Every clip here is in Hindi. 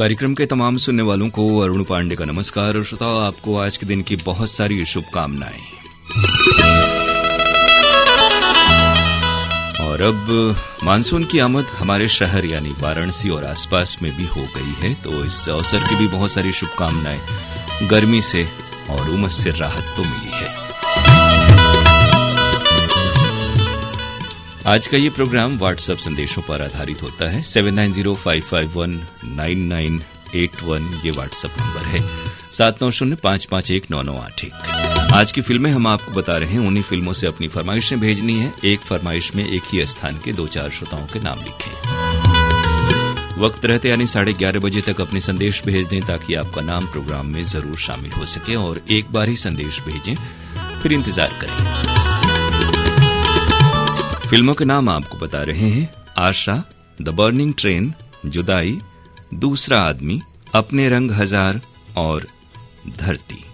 कार्यक्रम के तमाम सुनने वालों को अरुण पांडे का नमस्कार और श्रोताओं, आपको आज के दिन की बहुत सारी शुभकामनाएं। और अब मानसून की आमद हमारे शहर यानी वाराणसी और आसपास में भी हो गई है, तो इस अवसर की भी बहुत सारी शुभकामनाएं। गर्मी से और उमस से राहत तो मिली है। आज का ये प्रोग्राम व्हाट्सएप संदेशों पर आधारित होता है। 7905519981 ये व्हाट्सएप नंबर है। 7905519981। आज की फिल्में हम आपको बता रहे हैं, उन्हीं फिल्मों से अपनी फरमाइशें भेजनी है। एक फरमाइश में एक ही स्थान के 2-4 श्रोताओं के नाम लिखें। वक्त रहते यानी 11:30 बजे तक अपने संदेश भेज दें ताकि आपका नाम प्रोग्राम में जरूर शामिल हो सके। और एक बार ही संदेश भेजें, फिर इंतजार करें। फिल्मों के नाम आपको बता रहे हैं: आशा, द बर्निंग ट्रेन, जुदाई, दूसरा आदमी, अपने रंग हजार और धरती।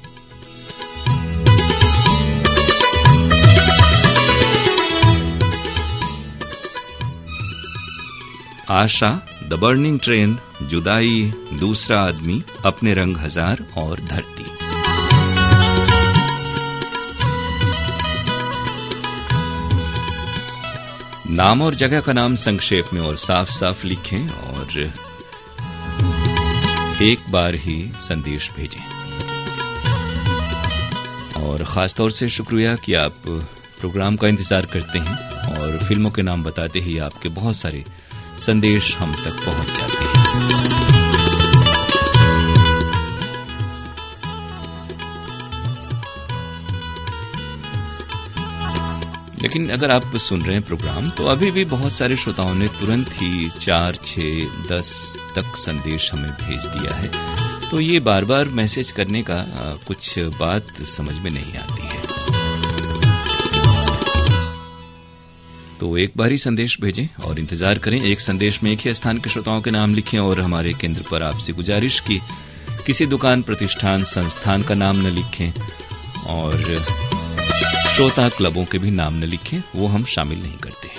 आशा, द बर्निंग ट्रेन, जुदाई, दूसरा आदमी, अपने रंग हजार और धरती। नाम और जगह का नाम संक्षेप में और साफ साफ लिखें और एक बार ही संदेश भेजें। और खासतौर से शुक्रिया कि आप प्रोग्राम का इंतजार करते हैं और फिल्मों के नाम बताते ही आपके बहुत सारे संदेश हम तक पहुंच जाते हैं। लेकिन अगर आप सुन रहे हैं प्रोग्राम, तो अभी भी बहुत सारे श्रोताओं ने तुरंत ही 4, 6, 10 तक संदेश हमें भेज दिया है। तो ये बार बार मैसेज करने का कुछ बात समझ में नहीं आती है। तो एक बार ही संदेश भेजें और इंतजार करें। एक संदेश में एक ही स्थान के श्रोताओं के नाम लिखें और हमारे केंद्र पर आपसे गुजारिश की किसी दुकान, प्रतिष्ठान, संस्थान का नाम न लिखें और श्रोता क्लबों के भी नाम न लिखें, वो हम शामिल नहीं करते हैं।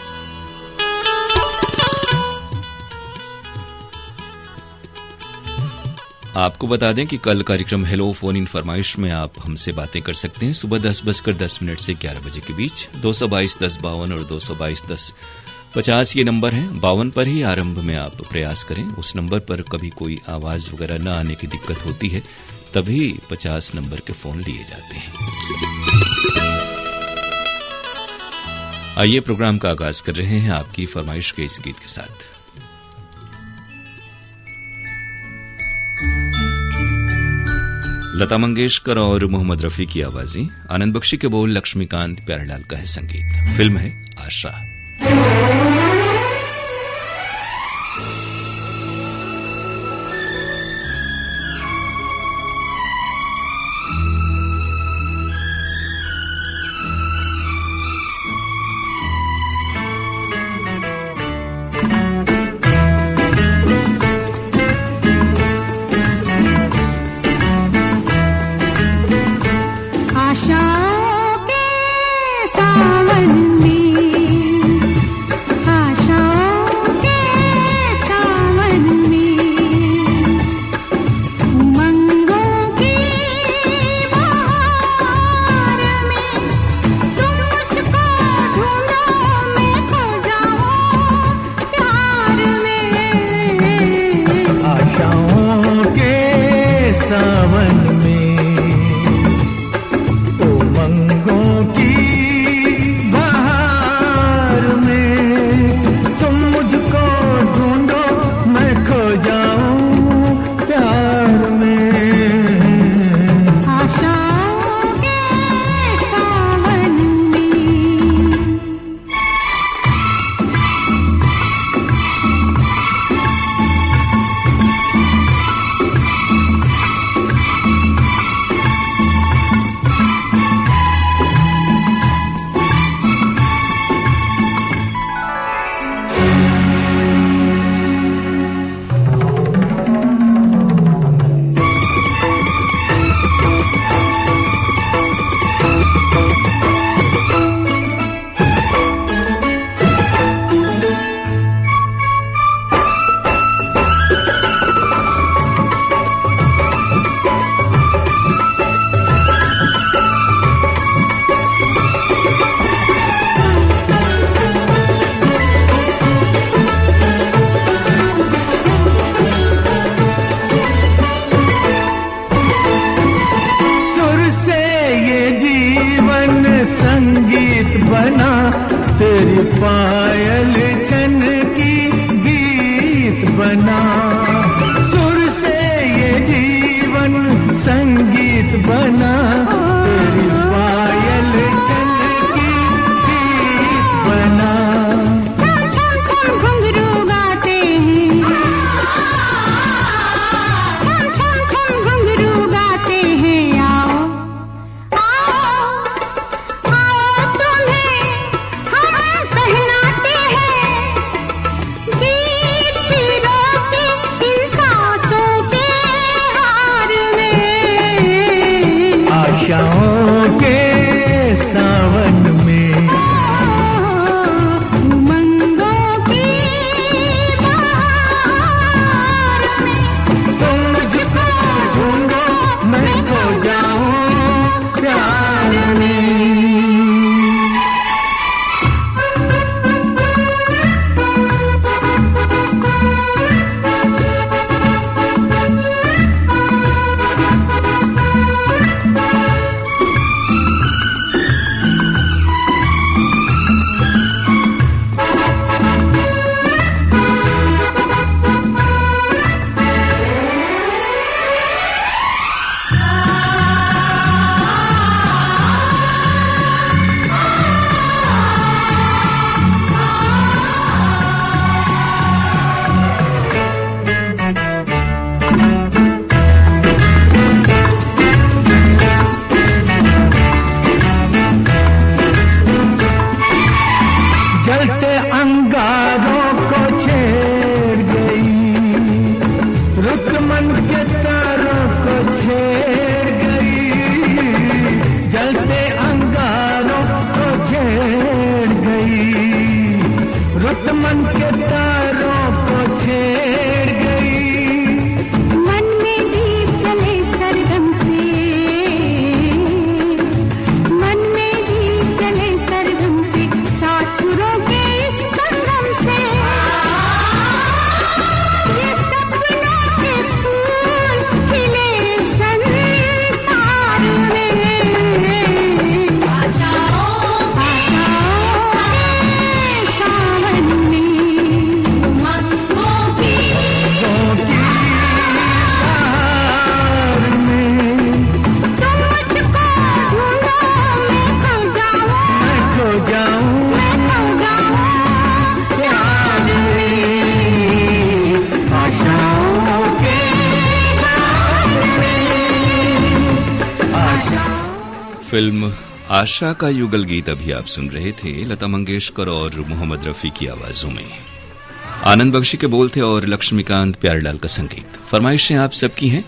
आपको बता दें कि कल कार्यक्रम हेलो फोन इन फरमाइश में आप हमसे बातें कर सकते हैं सुबह 10:10 से 11 बजे के बीच। 222-1052 और 222-1050 ये नंबर हैं। 52 पर ही आरंभ में आप प्रयास करें। उस नंबर पर कभी कोई आवाज वगैरह न आने की दिक्कत होती है, तभी 50 नंबर के फोन लिए जाते हैं। आइए प्रोग्राम का आगाज कर रहे हैं आपकी फरमाइश के इस गीत के साथ। लता मंगेशकर और मोहम्मद रफी की आवाजें, आनंद बख्शी के बोल, लक्ष्मीकांत प्यारेलाल का है संगीत। फिल्म है आशा। बना, सुर से ये जीवन संगीत बना, तेरी पायल झलकी गीत बना। छम छम छम घुंघरू गाते हैं, छम छम छम घुंघरू गाते हैं। आओ आओ आओ तुम्हें हम पहनाते हैं, गीत पीरों के इन सांसों के हार में। आशाओं के सावन में, उमंगों की बहार में। तुम मुझको ढूंढो मैं खो जाऊं प्यार में। जलते अंगारों को छेड़ गई, रुत मन के तारों को छेड़ गई। जलते अंगारों को छेड़ गई, रुत मन के तारों को छेड़ गई। मन में दीप जले सरगम से, मन में दीप जले सरगम से, सात सुरों के इस संगम से। ये सपनों के फूल खिले संसार में। आशाओं के सावन में, उमंगों की बहार में, तुम मुझको ढूंढो मैं खो जाऊं, मैं खो जाऊं मैं खो जाऊं प्यार में। आशाओं के सावन में, आशा। फिल्म आशा का युगल गीत अभी आप सुन रहे थे, लता मंगेशकर और मोहम्मद रफी की आवाजों में। आनंद बख्शी के बोल थे और लक्ष्मीकांत प्यारेलाल का संगीत। फरमाइशें आप सबकी हैं।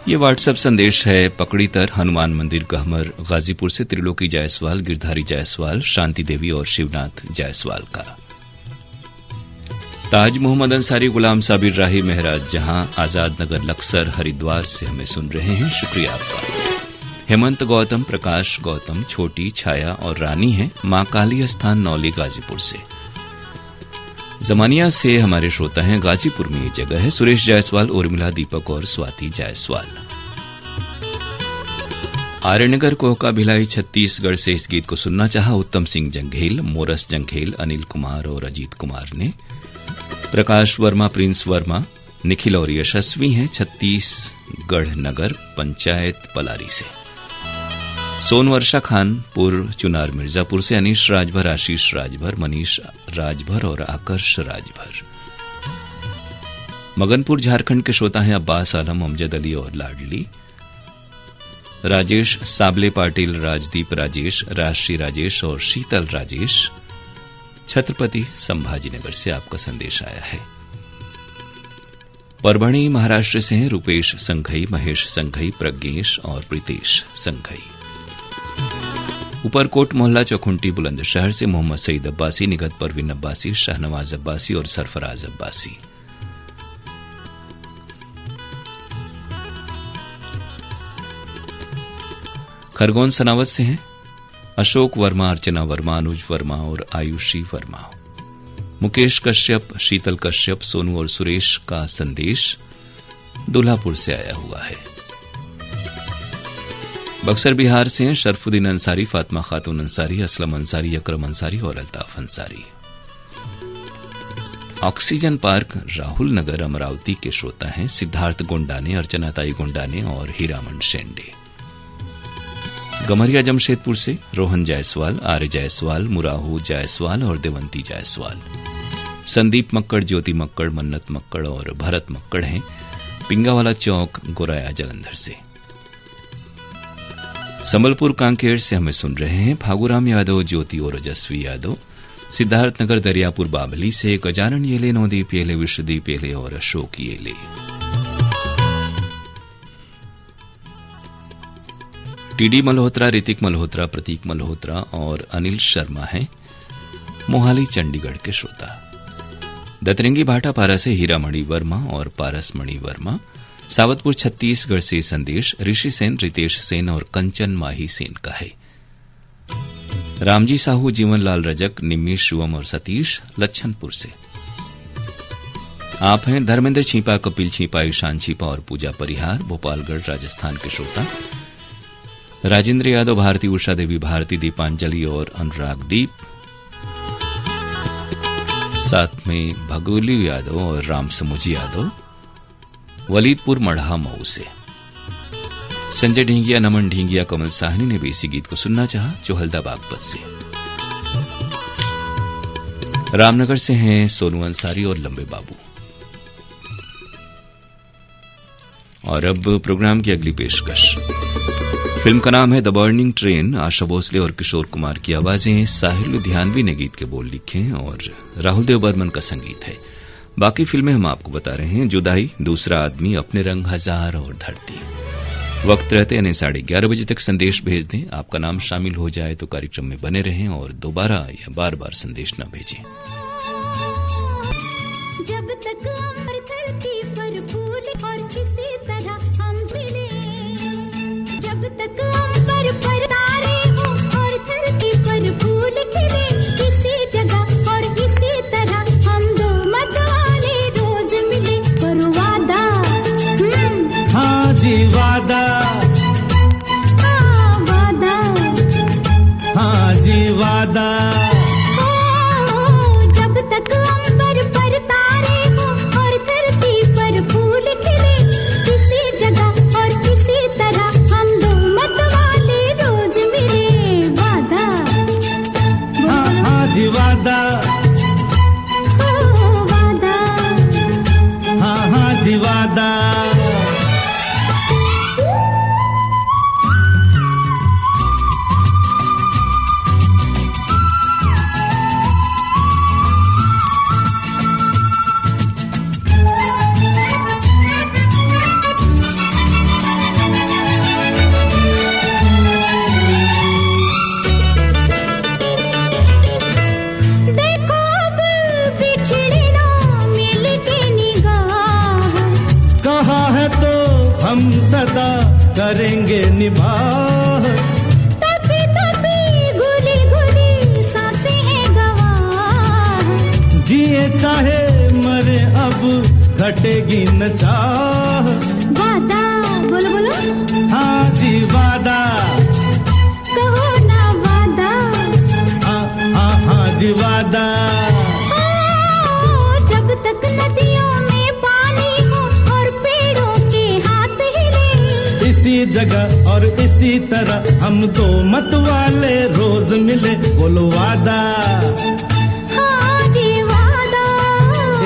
ये व्हाट्सएप संदेश है पकड़ीतर हनुमान मंदिर गहमर गाजीपुर से त्रिलोकी जायसवाल, गिरधारी जायसवाल, शांति देवी और शिवनाथ जायसवाल का। ताज मोहम्मद अंसारी, गुलाम साबिर राही, महराज जहां, आजाद नगर लक्सर हरिद्वार से हमें सुन रहे हैं, शुक्रिया आपका। हेमंत गौतम, प्रकाश गौतम, छोटी छाया और रानी हैं, मां काली स्थान नौली गाजीपुर से। जमानिया से हमारे श्रोता हैं, गाजीपुर में ये जगह है। सुरेश जायसवाल, उर्मिला, दीपक और स्वाति जायसवाल। आर्यनगर कोहका भिलाई छत्तीसगढ़ से इस गीत को सुनना चाहा उत्तम सिंह जंघेल, मोरस जंघेल, अनिल कुमार और अजीत कुमार ने। प्रकाश वर्मा, प्रिंस वर्मा, निखिल और यशस्वी हैं, छत्तीसगढ़ नगर पंचायत पलारी से। सोनवर्षा खानपुर चुनार मिर्जापुर से अनीश राजभर, आशीष राजभर, मनीष राजभर और आकर्ष राजभर। मगनपुर झारखंड के श्रोता हैं अब्बास आलम, अमजद अली और लाडली। राजेश साबले पाटिल, राजदीप राजेश, राशि राजेश और शीतल राजेश छत्रपति संभाजीनगर से आपका संदेश आया है। परभणी महाराष्ट्र से हैं रूपेश संघई, महेश संघई, प्रज्ञेश और प्रीतेश संघई। ऊपरकोट मोहल्ला चौखुंटी बुलंदशहर से मोहम्मद सईद अब्बासी, निगत परवीन अब्बासी, शाहनवाज अब्बासी और सरफराज अब्बासी। खरगोन सनावत से हैं अशोक वर्मा, अर्चना वर्मा, अनुज वर्मा और आयुषी वर्मा। मुकेश कश्यप, शीतल कश्यप, सोनू और सुरेश का संदेश दुल्हापुर से आया हुआ है। बक्सर बिहार से हैं शरफुद्दीन अंसारी, फातिमा खातून अंसारी, असलम अंसारी, अकरम अंसारी और अल्ताफ अंसारी। ऑक्सीजन पार्क राहुल नगर अमरावती के श्रोता हैं सिद्धार्थ गोंडाने, अर्चनाताई गोंडाने और हीरामन शेंडे। गमरिया जमशेदपुर से रोहन जायसवाल, आर्य जायसवाल, मुराहू जायसवाल और देवंती जायसवाल। संदीप मक्कड़, ज्योति मक्कड़, मन्नत मक्कड़ और भरत मक्कड़ हैं पिंगावाला चौक, गोराया, जलंधर से। संबलपुर कांकेर से हमें सुन रहे हैं फागुराम यादव, ज्योति और ओजस्वी यादव। सिद्धार्थनगर दरियापुर बाबली से गजानन येले, नवदीप येले, विश्वदीप येले और अशोक येले। टीडी मल्होत्रा, ऋतिक मल्होत्रा, प्रतीक मल्होत्रा और अनिल शर्मा हैं मोहाली चंडीगढ़ के श्रोता। दतरंगी भाटा पारा से हीरामणि वर्मा और पारसमणि वर्मा। सावतपुर छत्तीसगढ़ से संदेश ऋषि सेन, रितेश सेन और कंचन माही सेन का है। रामजी साहू, जीवनलाल रजक, निम्मी, शिवम और सतीश लच्छनपुर से। आप हैं धर्मेंद्र छीपा, कपिल छीपा, ईशान छीपा और पूजा परिहार, भोपालगढ़ राजस्थान के श्रोता। राजेंद्र यादव, भारती, उषा देवी भारती, दीपांजलि और अनुराग दीप, साथ में भगोली यादव और राम समुजी यादव, वलीदपुर मढ़ा मऊ से। संजय ढींगिया, नमन ढींगिया, कमल साहनी ने भी इसी गीत को सुनना चाहा चोहलदा बागपत से। रामनगर से हैं सोनू अंसारी और लंबे बाबू। और अब प्रोग्राम की अगली पेशकश। फिल्म का नाम है the burning train. Asha Bhosle और किशोर कुमार की आवाजें, साहिल लुधियानवी ने गीत के बोल लिखे हैं और राहुल देव बर्मन का संगीत है। बाकी फिल्में हम आपको बता रहे हैं। जुदाई, दूसरा आदमी, अपने रंग हजार और धरती। वक्त रहते यानी 11:30 बजे तक संदेश भेज दें। आपका नाम शामिल हो जाए तो कार्यक्रम में बने रहें और दोबारा या बार बार संदेश न भेजें। जब तक अमर धरती पर फूल और किसी तरह हम मिले, जब तक अमर पर तारे हो और धरती पर फूल खिले, किसी जगह और किसी तरह हम दो मतवाले रोज मिले। पर वादा, हाँ जी वादा, हाँ वादा, हाँ जी वादा। जब तक अंबर पर तारे हो और धरती पर फूल खिले, किसी जगह और किसी तरह हम दो मतवाले रोज मिले। वादा, हाँ हाँ जी वादा, वादा, हाँ हाँ जी वादा। देखो अब बिछड़े ना मिल के निगाह, कहा है तो हम सदा करेंगे निभाह। तभी तभी गुली गुली सांसें हैं गवाह। जिए चाहे मरे अब घटेगी न चाह। वादा, बोलो बोलो, हाँ जी वादा, कहो ना वादा। हाँ हाँ हाँ जी वादा। जब तक नदियों में पानी हो और पेड़ों के हाथ हिले, इसी जगह और इसी तरह हम दो मतवाले रोज मिले। बोलो वादा, हाँ जी वादा।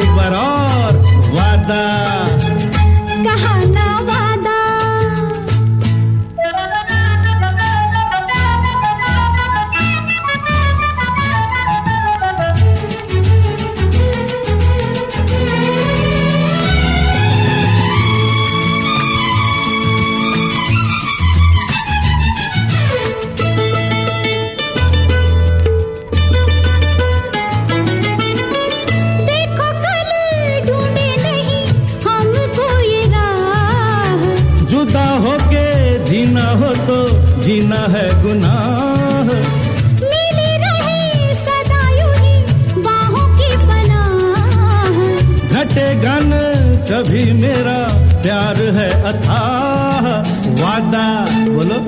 एक बार और वादा, कहा ना वादा। देखो कल ढूंढे नहीं हमको ये राह, जुदा होके जीना हो तो जीना है गुनाह। मिली रहे सदा यूं ही बाहों की पनाह। घटेगा न कभी मेरा प्यार है अथाह। वादा, बोलो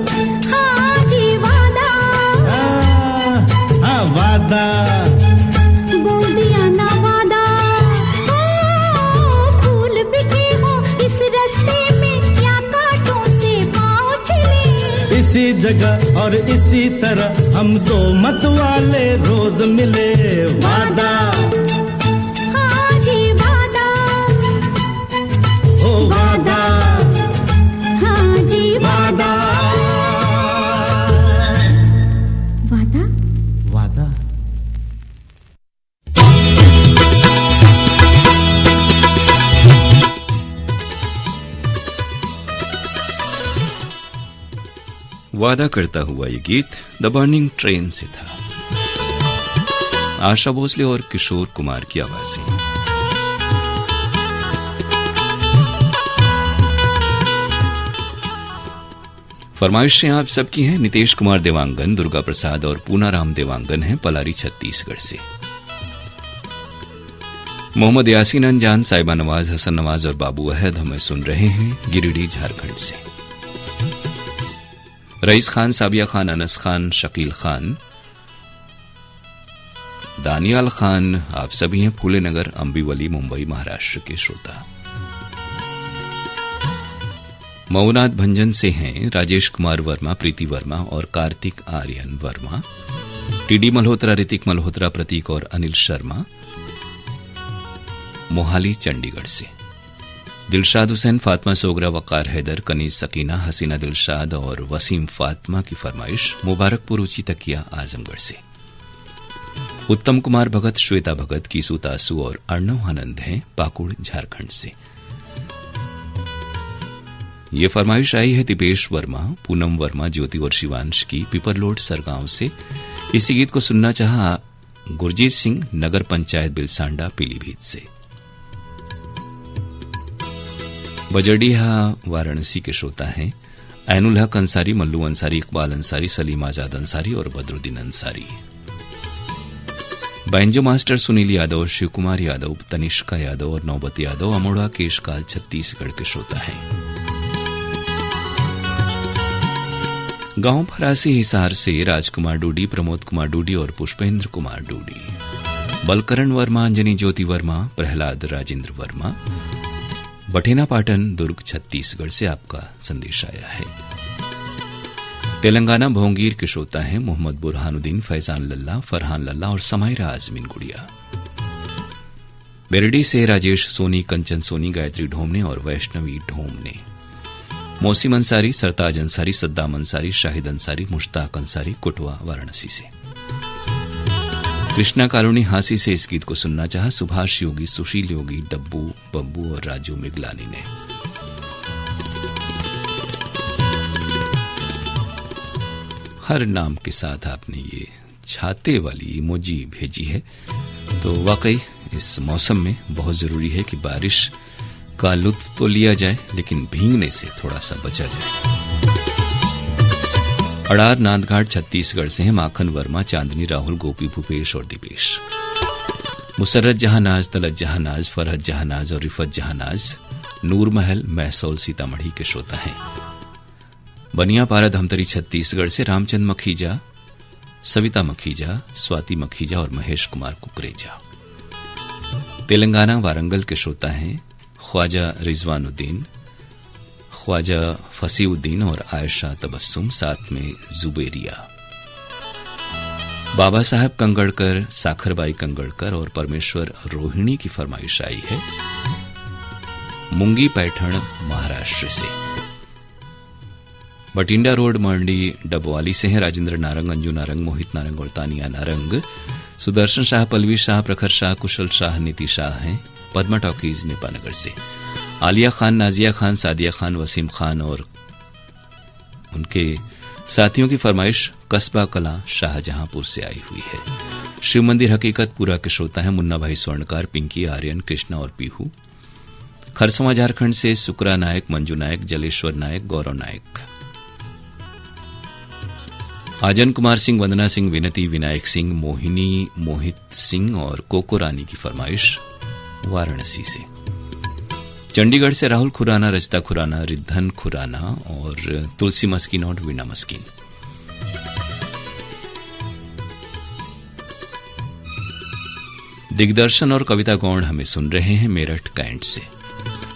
हाँ जी वादा, हाँ वादा, बोल दिया ना वादा। इसी जगह और इसी तरह हम दो मत वाले रोज मिले। वादा, हाँ जी वादा, ओ वादा, हाँ जी वादा, वादा। वादा। वादा करता हुआ ये गीत द बर्निंग ट्रेन से था। आशा भोसले और किशोर कुमार की आवाजें। फरमाइशें आप सबकी हैं। नितेश कुमार देवांगन, दुर्गा प्रसाद और पूनाराम देवांगन हैं पलारी छत्तीसगढ़ से। मोहम्मद यासीन अनजान, साहिबा नवाज, हसन नवाज और बाबू अहद हमें सुन रहे हैं गिरिडीह झारखंड से। रईस खान, साबिया खान, अनस खान, शकील खान, दानियाल खान, आप सभी हैं फूले नगर, अंबीवली, मुंबई, महाराष्ट्र के श्रोता। मऊनाथ भंजन से हैं राजेश कुमार वर्मा, प्रीति वर्मा और कार्तिक आर्यन वर्मा। टीडी मल्होत्रा, ऋतिक मल्होत्रा, प्रतीक और अनिल शर्मा मोहाली चंडीगढ़ से। दिलशाद हुसैन, फातिमा सोगरा, वकार हैदर, कनीज सकीना, हसीना दिलशाद और वसीम फातिमा की फरमाइश मुबारकपुर ऊंची तकिया आजमगढ़ से। उत्तम कुमार भगत, श्वेता भगत, कीसू तासू और अर्णव आनंद हैं पाकुड़ झारखंड से। ये फरमाइश आई है दीपेश वर्मा, पूनम वर्मा, ज्योति और शिवांश की पिपरलोड सरगांव से। इसी गीत को सुनना चाहा गुरजीत सिंह, नगर पंचायत बिलसांडा, पीलीभीत से। बजड़िया वाराणसी के श्रोता हैं ऐनुल हक अंसारी, मल्लू अंसारी, इकबाल अंसारी, सलीम आजाद अंसारी और बदरुद्दीन अंसारी। बैंजो मास्टर सुनील यादव, शिव कुमार यादव, तनिष्का यादव और नौबत यादव अमोड़ा केशकाल छत्तीसगढ़ के श्रोता हैं। गांव फरासी हिसार से राजकुमार डूडी, प्रमोद कुमार डूडी और पुष्पेंद्र कुमार डूडी। बलकरण वर्मा, अंजनी ज्योति वर्मा, प्रहलाद राजेंद्र वर्मा। बठेना पाटन, दुर्ग छत्तीसगढ़ से आपका संदेश आया है। तेलंगाना भोंगीर के श्रोता हैं मोहम्मद बुरहानुद्दीन, फैजान लल्ला, फरहान लल्ला और समायरा आजमीन गुड़िया। बेरडी से राजेश सोनी, कंचन सोनी, गायत्री ढोमने और वैष्णवी ढोमने। मौसीम अंसारी, सरताज अंसारी, सद्दाम अंसारी, शाहिद अंसारी, मुश्ताक अंसारी, कुटवा वाराणसी से। कृष्णा कॉलोनी हांसी से इस गीत को सुनना चाहा सुभाष योगी, सुशील योगी, डब्बू, बब्बू और राजू मिगलानी ने। हर नाम के साथ आपने ये छाते वाली इमोजी भेजी है, तो वाकई इस मौसम में बहुत जरूरी है कि बारिश का लुत्फ तो लिया जाए, लेकिन भीगने से थोड़ा सा बचा जाए। अड़ार नांदघाट छत्तीसगढ़ से हैं माखन वर्मा, चांदनी, राहुल, गोपी, भूपेश और दीपेश। मुसर्रत जहानाज, तलत जहानाज, फरहत जहानाज और रिफत जहानाज नूर महल, महसौल, सीतामढ़ी के श्रोता हैं। बनियापारा धमतरी छत्तीसगढ़ से रामचंद मखीजा, सविता मखीजा, स्वाति मखीजा और महेश कुमार कुकरेजा। तेलंगाना वारंगल के श्रोता हैं ख्वाजा रिजवानुद्दीन, ख्वाजा फसीउद्दीन और आयशा तबस्सुम, साथ में जुबेरिया। बाबा साहब कंगड़कर, साखरबाई कंगड़कर और परमेश्वर रोहिणी की फरमाइश आई है मुंगी पैठण महाराष्ट्र से। बटिंडा रोड मंडी डबवाली से हैं राजेंद्र नारंग, अंजू नारंग, मोहित नारंग और तानिया नारंग। सुदर्शन शाह, पलवी शाह, प्रखर शाह, कुशल शाह, नीति शाह हैं पद्मा टॉकीज नेपानगर से। आलिया खान, नाजिया खान, सादिया खान, वसीम खान और उनके साथियों की फरमाइश कस्बा कला शाहजहांपुर से आई हुई है। शिव मंदिर हकीकतपुरा के श्रोता हैं मुन्ना भाई स्वर्णकार, पिंकी, आर्यन, कृष्णा और पीहू। खरसवा झारखंड से सुकरा नायक, मंजू नायक, जलेश्वर नायक, गौरव नायक। आजन कुमार सिंह, वंदना सिंह, विनती, विनायक सिंह, मोहिनी, मोहित सिंह और कोको रानी की फरमाइश वाराणसी से। चंडीगढ़ से राहुल खुराना, रजता खुराना, रिद्धन खुराना और तुलसी मस्किन और वीणा मस्किन। दिग्दर्शन और कविता गौड़ हमें सुन रहे हैं मेरठ कैंट से।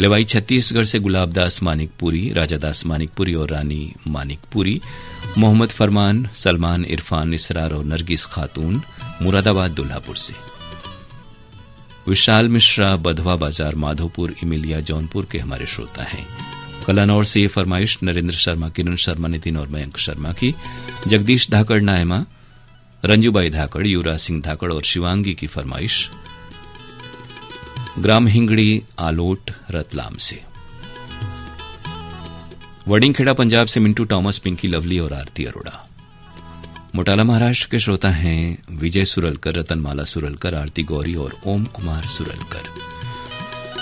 लेवाई छत्तीसगढ़ से गुलाबदास मानिकपुरी, राजादास मानिकपुरी और रानी मानिकपुरी, मोहम्मद फरमान, सलमान, इरफान, इसरार और नरगिस खातून मुरादाबाद दुल्हापुर से। विशाल मिश्रा बधवा बाजार माधोपुर इमिलिया जौनपुर के हमारे श्रोता हैं। कलानौर से ये फरमाइश नरेंद्र शर्मा, किरण शर्मा, नितिन और मयंक शर्मा की। जगदीश धाकड़ नायमा, रंजूबाई धाकड़, युवराज सिंह धाकड़ और शिवांगी की फरमाइश ग्राम हिंगड़ी आलोट रतलाम से। वडिंगखेड़ा पंजाब से मिंटू टॉमस, पिंकी लवली और आरती अरोड़ा। मोटाला महाराष्ट्र के श्रोता हैं विजय सुरलकर, रतनमाला सुरलकर, आरती गौरी और ओम कुमार सुरलकर।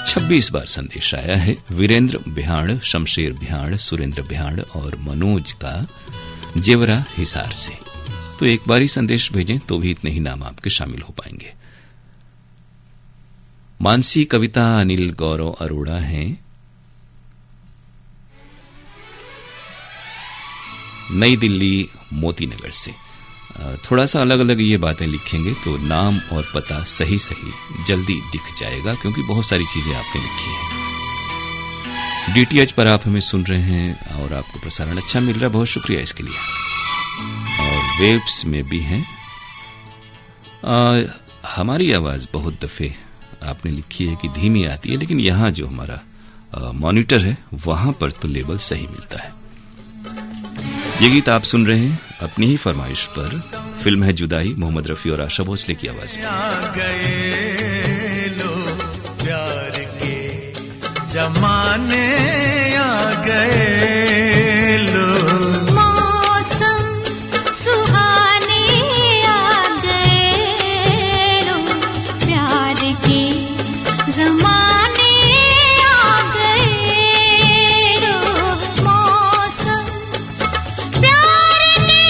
26 बार संदेश आया है। वीरेंद्र बिहाड़, शमशेर बिहाड़, सुरेंद्र बिहाड़ और मनोज का जेवरा हिसार से। तो एक बार ही संदेश भेजें तो भी इतने ही नाम आपके शामिल हो पाएंगे। मानसी, कविता, अनिल, गौरव अरोड़ा हैं नई दिल्ली मोतीनगर से। थोड़ा सा अलग अलग ये बातें लिखेंगे तो नाम और पता सही सही जल्दी दिख जाएगा, क्योंकि बहुत सारी चीजें आपने लिखी हैं। डीटीएच पर आप हमें सुन रहे हैं और आपको प्रसारण अच्छा मिल रहा है, बहुत शुक्रिया इसके लिए। और वेब्स में भी हैं। हमारी आवाज बहुत दफे आपने लिखी है कि धीमी आती है, लेकिन यहां जो हमारा मॉनिटर है वहां पर तो लेवल सही मिलता है। ये गीत आप सुन रहे हैं अपनी ही फरमाइश पर। फिल्म है जुदाई, मोहम्मद रफी और आशा भोसले की आवाज में। आ गए लो प्यार के जमाने, आ गए लो मौसम सुहाने, आ गए लो प्यार के जमाने, आ गए लो मौसम प्यार के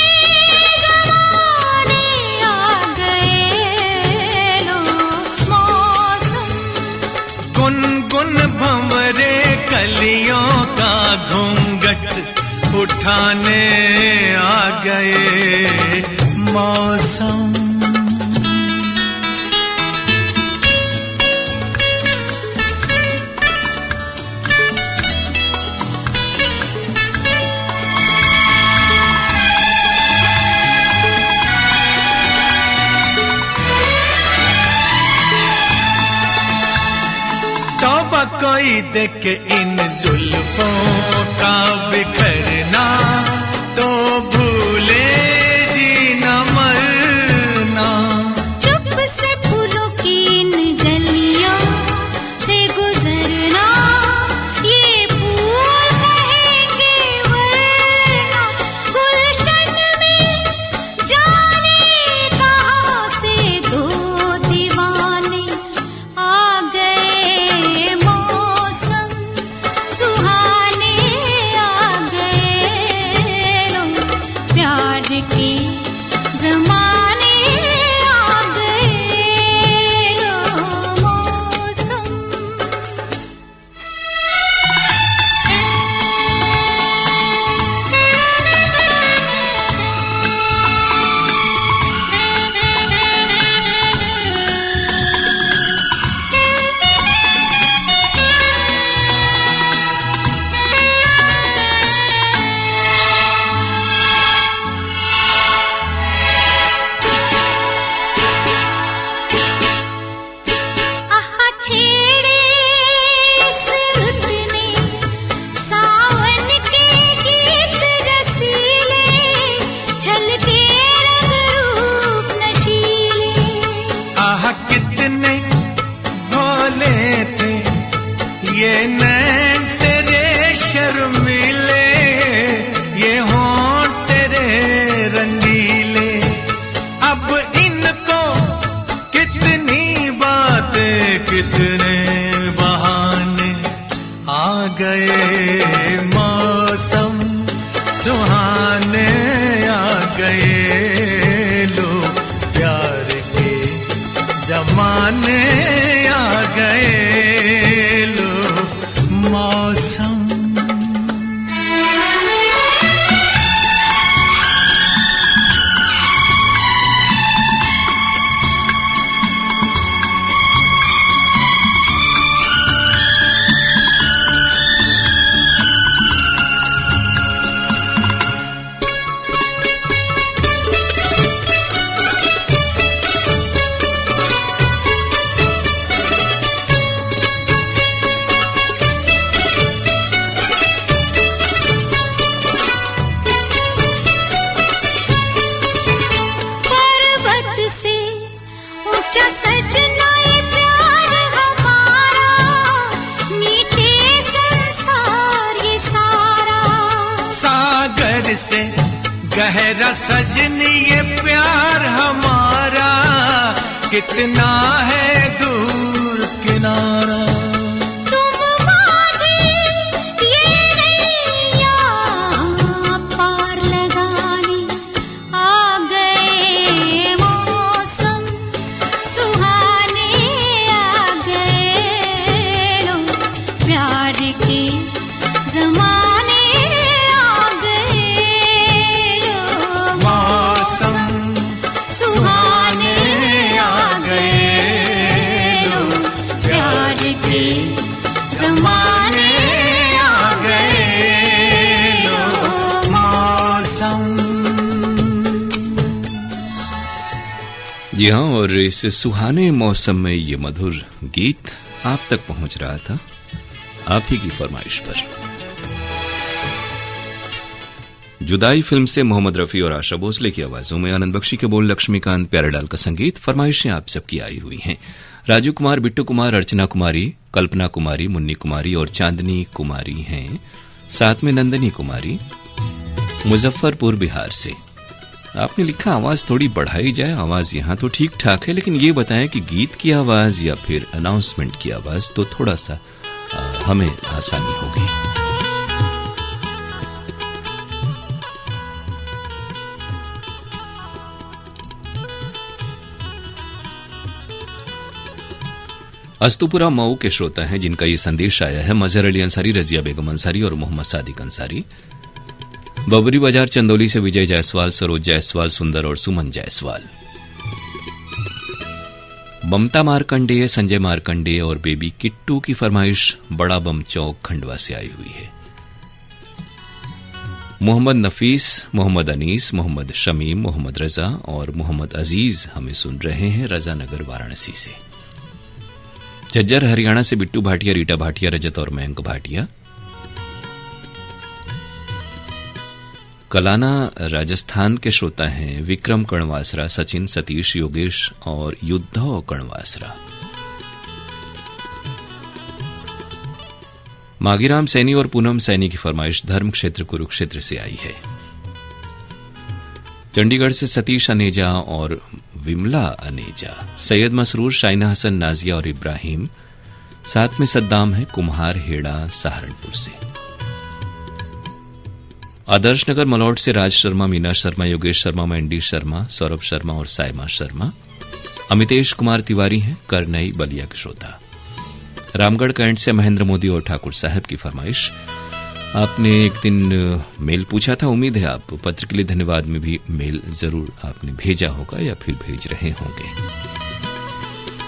जमाने, आ गए लो मौसम। गुनगुन भंवरे कलियों का घूंघट उठाने, आ गए मौसम। तौबा कोई देख इन जुल्फों का बिखरना, तो भूले जीना मरना। चुप से फूलों की इन गलियों से गुजरना, ये फूल कहेंगे वरना। गुलशन में जाने कहाँ से दो दीवाने, आ गए मौसम सुहाने, आ गए लो प्यार के जमाने, आ गए लो मौसम। आहा छेड़े इस रुत ने सावन के गीत रसीले, छलके रंग रूप नशीले। आह कितने भोले थे ये नैन तेरे शर्मीले, ये होंठ तेरे रंगीले। अब इनको कितनी बातें, कितने बहाने, आ गए मौसम सुहाने, आ गए लो प्यार के जमाने, आ गए लो मौसम। ठहरा सजनी ये प्यार हमारा कितना है दूर किनारा। जी हाँ, और इस सुहाने मौसम में ये मधुर गीत आप तक पहुंच रहा था आप ही की फरमाइश पर। जुदाई फिल्म से मोहम्मद रफी और आशा भोसले की आवाजों में आनंद बख्शी के बोल, लक्ष्मीकांत प्यारेलाल का संगीत। फरमाइशें आप सबकी आई हुई हैं। राजू कुमार, बिट्टू कुमार, अर्चना कुमारी, कल्पना कुमारी, मुन्नी कुमारी और चांदनी कुमारी हैं, साथ में नंदनी कुमारी मुजफ्फरपुर बिहार से। आपने लिखा आवाज थोड़ी बढ़ाई जाए। आवाज यहां तो ठीक ठाक है, लेकिन ये बताएं कि गीत की आवाज या फिर अनाउंसमेंट की आवाज तो थोड़ा सा हमें आसानी होगी। अस्तुपुरा मऊ के श्रोता हैं जिनका ये संदेश आया है। मजहर अली अंसारी, रजिया बेगम अंसारी और मोहम्मद सादिक अंसारी। बबरी बाजार चंदौली से विजय जायसवाल, सरोज जायसवाल, सुंदर और सुमन जायसवाल। ममता मारकंडेय, संजय मारकंडेय और बेबी किट्टू की फरमाइश बड़ा बम चौक खंडवा से आई हुई है। मोहम्मद नफीस, मोहम्मद अनीस, मोहम्मद शमीम, मोहम्मद रजा और मोहम्मद अजीज हमें सुन रहे हैं रजानगर वाराणसी से। झज्जर हरियाणा से बिट्टू भाटिया, रीटा भाटिया, रजत और मयंक भाटिया। कलाना राजस्थान के श्रोता हैं विक्रम कणवासरा, सचिन, सतीश, योगेश और युद्धव कणवासरा। मागीराम सैनी और पूनम सैनी की फरमाइश धर्म क्षेत्र कुरुक्षेत्र से आई है। चंडीगढ़ से सतीश अनेजा और विमला अनेजा। सैयद मसरूर, शाइना हसन, नाजिया और इब्राहिम, साथ में सद्दाम है कुम्हार हेड़ा सहारनपुर से। आदर्श नगर मलौट से राज शर्मा, मीना शर्मा, योगेश शर्मा, मैंडी शर्मा, सौरभ शर्मा और सायमा शर्मा। अमितेश कुमार तिवारी हैं करनई बलिया के श्रोता। रामगढ़ कैंट से महेंद्र मोदी और ठाकुर साहब की फरमाइश। आपने एक दिन मेल पूछा था, उम्मीद है आप पत्र के लिए धन्यवाद में भी मेल जरूर आपने भेजा होगा या फिर भेज रहे होंगे।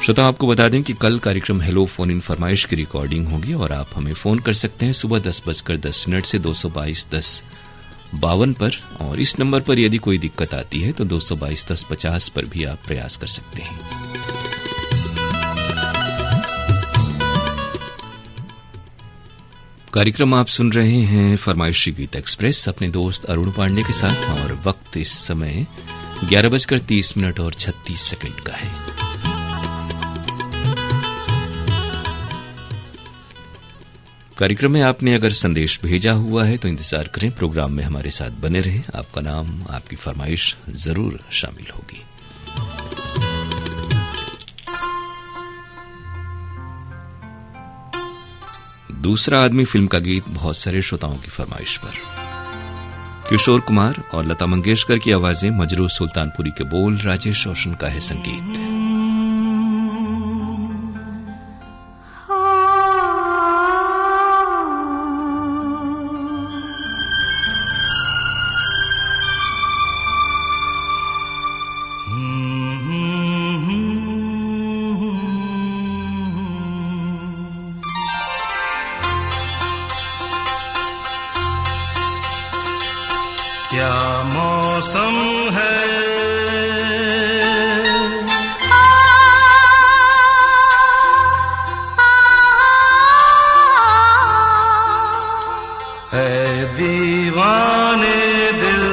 श्रोता, आपको बता दें कि कल कार्यक्रम हेलो फोन इन फरमाइश की रिकॉर्डिंग होगी और आप हमें फोन कर सकते हैं सुबह 10:10 से 222-10-52 पर। और इस नंबर पर यदि कोई दिक्कत आती है तो 222-10-50 पर भी आप प्रयास कर सकते हैं। कार्यक्रम आप सुन रहे हैं फरमाइशी गीत एक्सप्रेस अपने दोस्त अरुण पांडे के साथ और वक्त इस समय 11:30 और 36 सेकंड का है। कार्यक्रम में आपने अगर संदेश भेजा हुआ है तो इंतजार करें, प्रोग्राम में हमारे साथ बने रहें। आपका नाम, आपकी फरमाइश जरूर शामिल होगी। दूसरा आदमी फिल्म का गीत बहुत सारे श्रोताओं की फरमाइश पर। किशोर कुमार और लता मंगेशकर की आवाजें, मजरू सुल्तानपुरी के बोल, राजेश रोशन का है संगीत। क्या मौसम है, दीवाने दिल,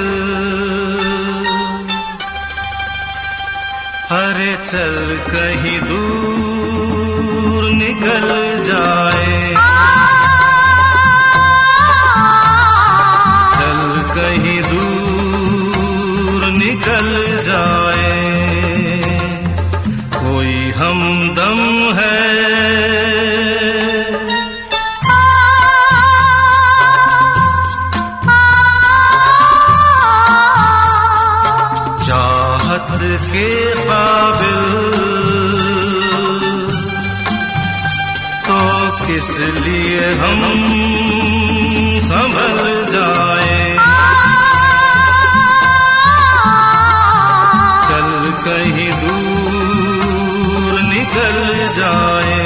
अरे चल कहीं दूर निकल जाए, चल कहीं दूर किस लिए हम संभल जाए, चल कहीं दूर निकल जाए।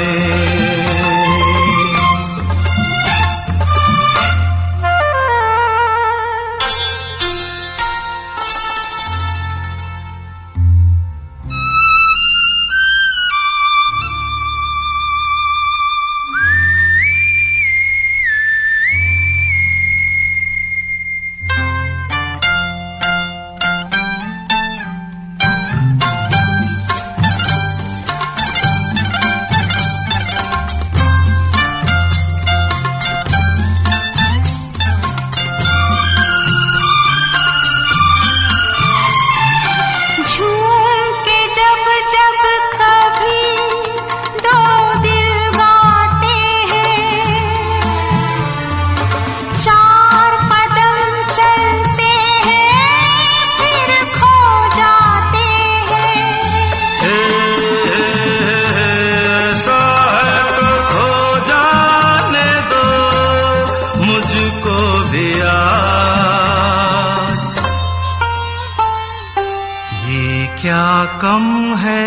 कम है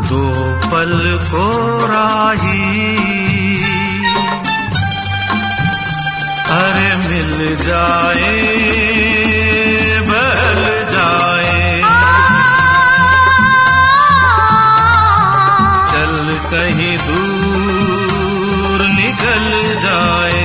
दो पल को राही, अरे मिल जाए बहल जाए, चल कहीं दूर निकल जाए।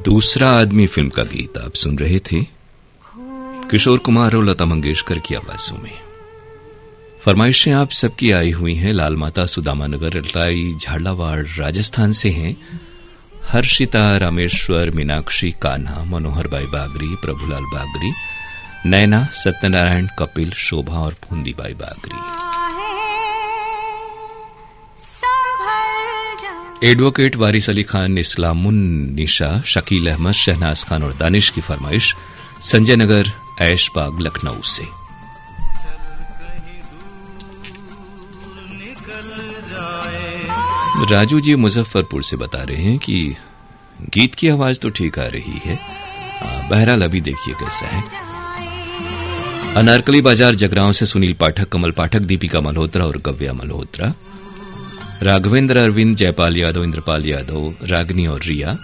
दूसरा आदमी फिल्म का गीत आप सुन रहे थे किशोर कुमार और लता मंगेशकर की आवाजों में। फरमाइशें आप सबकी आई हुई हैं। लाल माता सुदामा नगर अटलाई झालावाड़ राजस्थान से हैं। हर्षिता, रामेश्वर, मीनाक्षी, कान्हा, मनोहर भाई बागरी, प्रभुलाल बागरी, नैना, सत्यनारायण, कपिल, शोभा और फूंदी बाई बागरी। एडवोकेट वारिस अली खान, इस्लामुन निशा, शकील अहमद, शहनाज खान और दानिश की फरमाइश संजय नगर ऐशबाग लखनऊ से। राजू जी मुजफ्फरपुर से बता रहे हैं कि गीत की आवाज तो ठीक आ रही है, बहरहाल अभी देखिए कैसा है। अनारकली बाजार जगरांव से सुनील पाठक, कमल पाठक, दीपिका मल्होत्रा और गव्या मल्होत्रा, राघवेंद्र, अरविंद, जयपाल यादव, इंद्रपाल यादव, रागनी और रिया,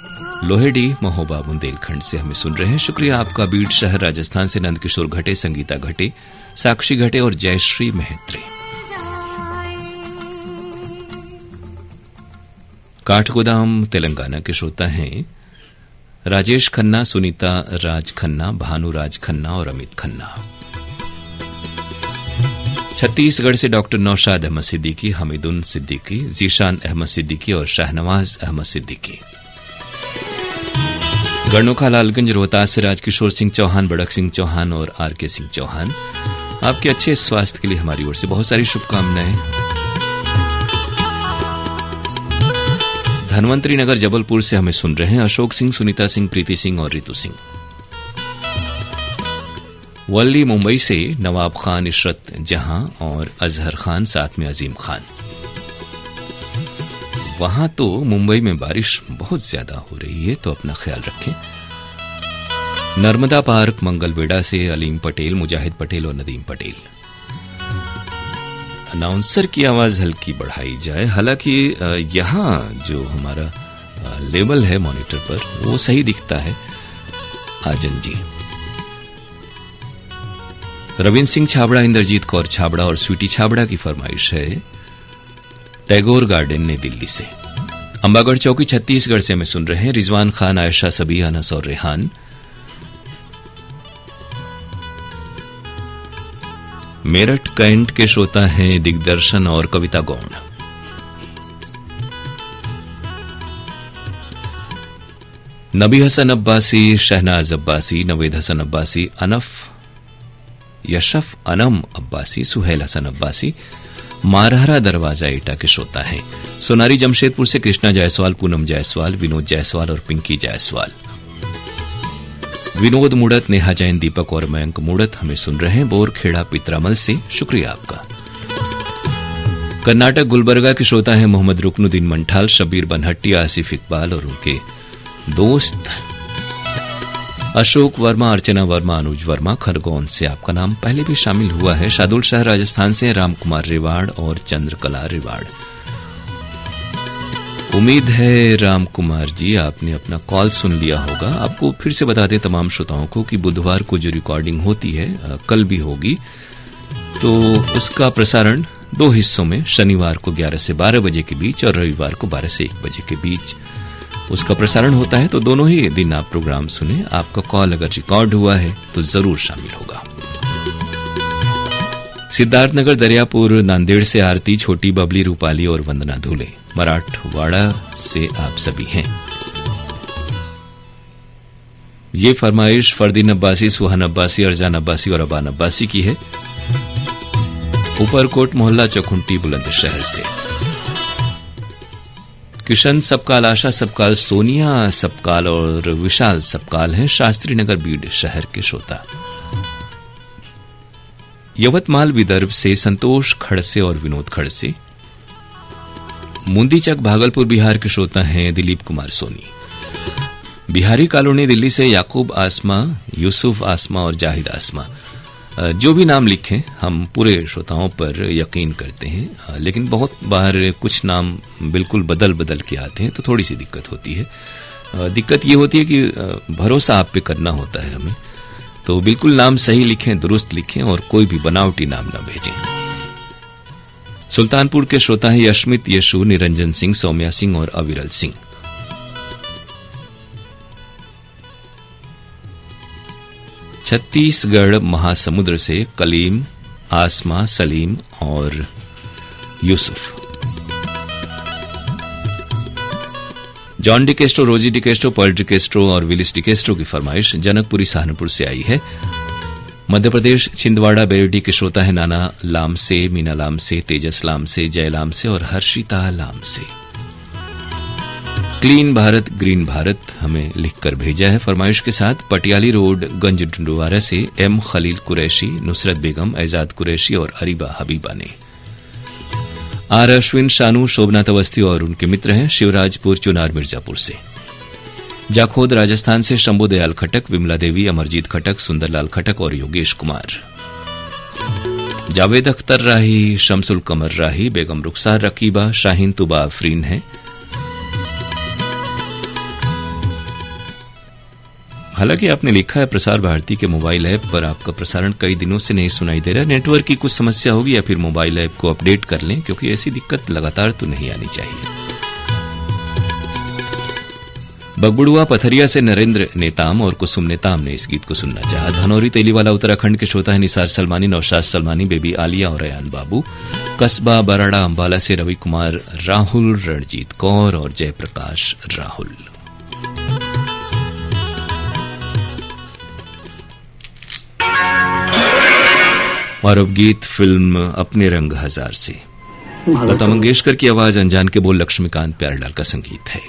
लोहेडी, महोबा, बुंदेलखंड से हमें सुन रहे हैं। शुक्रिया आपका। बीड शहर राजस्थान से नंदकिशोर घटे, संगीता घटे, साक्षी घटे और जयश्री मेहत्रे। काठगोदाम तेलंगाना के श्रोता हैं राजेश खन्ना, सुनीता राज खन्ना, भानु राज खन्ना और अमित खन्ना। छत्तीसगढ़ से डॉक्टर नौशाद अहमद सिद्दीकी, हमीदुन सिद्दीकी, जीशान अहमद सिद्दीकी और शाहनवाज अहमद सिद्दीकी। गणोखा लालगंज रोहतास से राजकिशोर सिंह चौहान, बड़क सिंह चौहान और आरके सिंह चौहान। आपके अच्छे स्वास्थ्य के लिए हमारी ओर से बहुत सारी शुभकामनाएं। धनवंतरी नगर जबलपुर से हमें सुन रहे हैं अशोक सिंह, सुनीता सिंह, प्रीति सिंह और रितु सिंह। वल्ली मुंबई से नवाब खान, इशरत जहां और अजहर खान, साथ में अजीम खान। वहां तो मुंबई में बारिश बहुत ज्यादा हो रही है, तो अपना ख्याल रखें। नर्मदा पार्क मंगलवेड़ा से अलीम पटेल, मुजाहिद पटेल और नदीम पटेल। अनाउंसर की आवाज हल्की बढ़ाई जाए, हालांकि यहां जो हमारा लेवल है मॉनिटर पर वो सही दिखता है। आजन जी, रविंद्र सिंह छाबड़ा, इंद्रजीत कौर छाबड़ा और स्वीटी छाबड़ा की फरमाइश है टैगोर गार्डन ने दिल्ली से। अंबागढ़ चौकी छत्तीसगढ़ से हमें सुन रहे हैं रिजवान खान, आयशा, सबी, अनस और रेहान। मेरठ कैंट के श्रोता हैं दिग्दर्शन और कविता गौड़। नबी हसन अब्बासी, शहनाज अब्बासी, नवेद हसन अब्बासी, यशफ अनम अब्बासी, सुहेल हसन अब्बासी, मारहरा दरवाजा एटा के श्रोता हैं। सोनारी जमशेदपुर से कृष्णा जायसवाल, पूनम जायसवाल, विनोद जायसवाल और पिंकी जायसवाल। विनोद मुड़त, नेहा जैन, दीपक और मयंक मुड़त हमें सुन रहे हैं बोरखेड़ा पित्रामल से। शुक्रिया आपका। कर्नाटक गुलबर्गा के श्रोता हैं मोहम्मद रुकनुद्दीन मंठाल, शबीर बनहट्टी, आसिफ इकबाल और उनके दोस्त अशोक वर्मा, अर्चना वर्मा, अनुज वर्मा। खरगोन से आपका नाम पहले भी शामिल हुआ है। शादुल शाह राजस्थान से रामकुमार रेवाड़ और चंद्रकला रेवाड़। उम्मीद है राम कुमार जी आपने अपना कॉल सुन लिया होगा। आपको फिर से बता दें तमाम श्रोताओं को कि बुधवार को जो रिकॉर्डिंग होती है, कल भी होगी, तो उसका प्रसारण 2 हिस्सों में, शनिवार को 11 से 12 बजे के बीच और रविवार को 12 से 1 बजे के बीच उसका प्रसारण होता है। तो दोनों ही दिन आप प्रोग्राम सुने। आपका कॉल अगर रिकॉर्ड हुआ है तो जरूर शामिल होगा। सिद्धार्थनगर, दरियापुर, नांदेड़ से आरती, छोटी, बबली, रूपाली और वंदना धूले। मराठवाड़ा से आप सभी हैं। ये फरमाइश फरदीन अब्बासी, सुहान अब्बासी, अरजान अब्बासी और अबान अब्बासी की है, ऊपरकोट मोहल्ला, चकुंटी, बुलंदशहर से। किशन सबकाल, आशा सबकाल, सोनिया सबकाल और विशाल सबकाल हैं, शास्त्री नगर, बीड शहर के श्रोता। यवतमाल विदर्भ से संतोष खड़से और विनोद खड़से। मुंदीचक, भागलपुर, बिहार के श्रोता हैं दिलीप कुमार सोनी। बिहारी कॉलोनी, दिल्ली से याकूब आसमा, यूसुफ आसमा और जाहिद आसमा। जो भी नाम लिखें, हम पूरे श्रोताओं पर यकीन करते हैं, लेकिन बहुत बार कुछ नाम बिल्कुल बदल बदल के आते हैं तो थोड़ी सी दिक्कत होती है। दिक्कत ये होती है कि भरोसा आप पे करना होता है हमें, तो बिल्कुल नाम सही लिखें, दुरुस्त लिखें और कोई भी बनावटी नाम न भेजें। सुल्तानपुर के श्रोता हैं यशमित, यशु, निरंजन सिंह, सौम्या सिंह और अविरल सिंह। छत्तीसगढ़ महासमुद्र से कलीम, आसमा, सलीम और यूसुफ। जॉन डिकेस्ट्रो, रोजी डिकेस्ट्रो, पर्ल डिकेस्ट्रो और विलिस डिकेस्ट्रो की फरमाइश जनकपुरी सहारनपुर से आई है। मध्य प्रदेश छिंदवाड़ा बेरेडी के श्रोता है नाना लाम से, मीना लाम से, तेजस लाम से, जय लाम से और हर्षिता लाम से। क्लीन भारत ग्रीन भारत हमें लिखकर भेजा है फरमाइश के साथ पटियाली रोड, गंज डंडवारा से एम खलील कुरैशी, नुसरत बेगम, एजाद कुरैशी और अरीबा हबीबा ने। आर अश्विन, शानू, शोभनाथ अवस्थी और उनके मित्र हैं शिवराजपुर, चुनार, मिर्जापुर से। जाखोद राजस्थान से शंभू दयाल खटक, विमला देवी, अमरजीत खटक, सुंदरलाल खटक और योगेश कुमार। जावेद अख्तर राही, शमसुल कमर राही, बेगम रुखसार रकीबा, शाहीन तुबा आफरीन है। हालांकि आपने लिखा है प्रसार भारती के मोबाइल ऐप पर आपका प्रसारण कई दिनों से नहीं सुनाई दे रहा। नेटवर्क की कुछ समस्या होगी या फिर मोबाइल ऐप को अपडेट कर लें, क्योंकि ऐसी दिक्कत लगातार तो नहीं आनी चाहिए। बगबुड़ुआ पथरिया से नरेंद्र नेताम और कुसुम नेताम ने इस गीत को सुनना चाहा। धनौरी तेलीवाला उत्तराखंड के श्रोता है निसार सलमानी, नौशाद सलमानी, बेबी आलिया और रयान बाबू। कस्बा बराड़ा अंबाला से रवि कुमार राहुल, रणजीत कौर और जयप्रकाश राहुल। और अब गीत फिल्म अपने रंग हजार से लता मंगेशकर की आवाज, अनजान के बोल, लक्ष्मीकांत प्यारेलाल का संगीत है।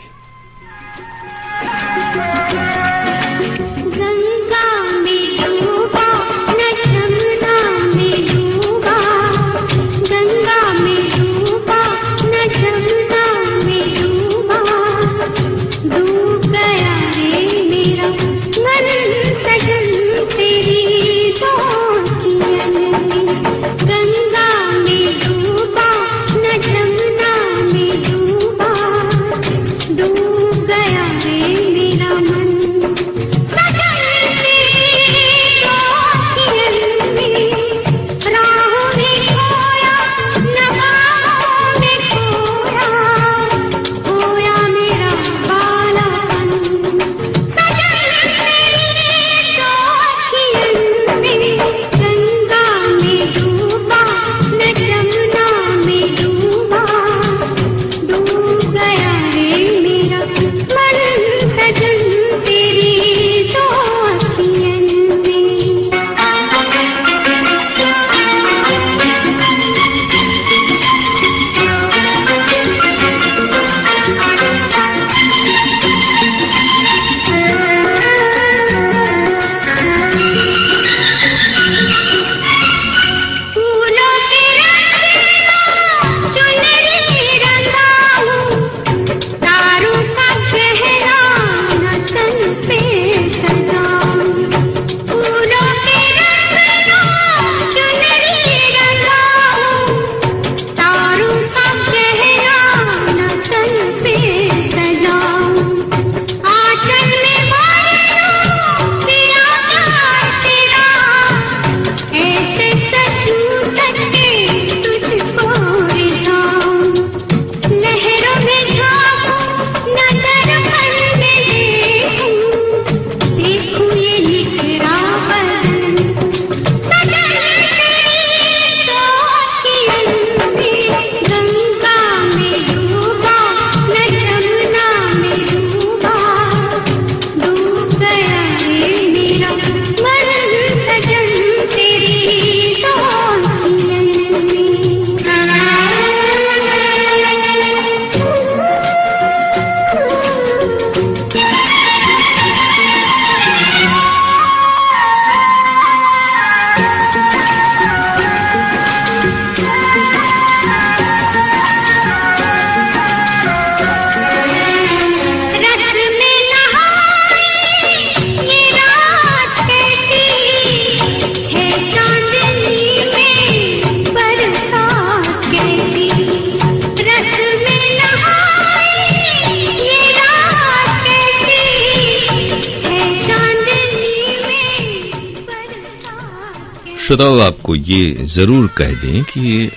श्रोताओं, आपको ये जरूर कह दें कि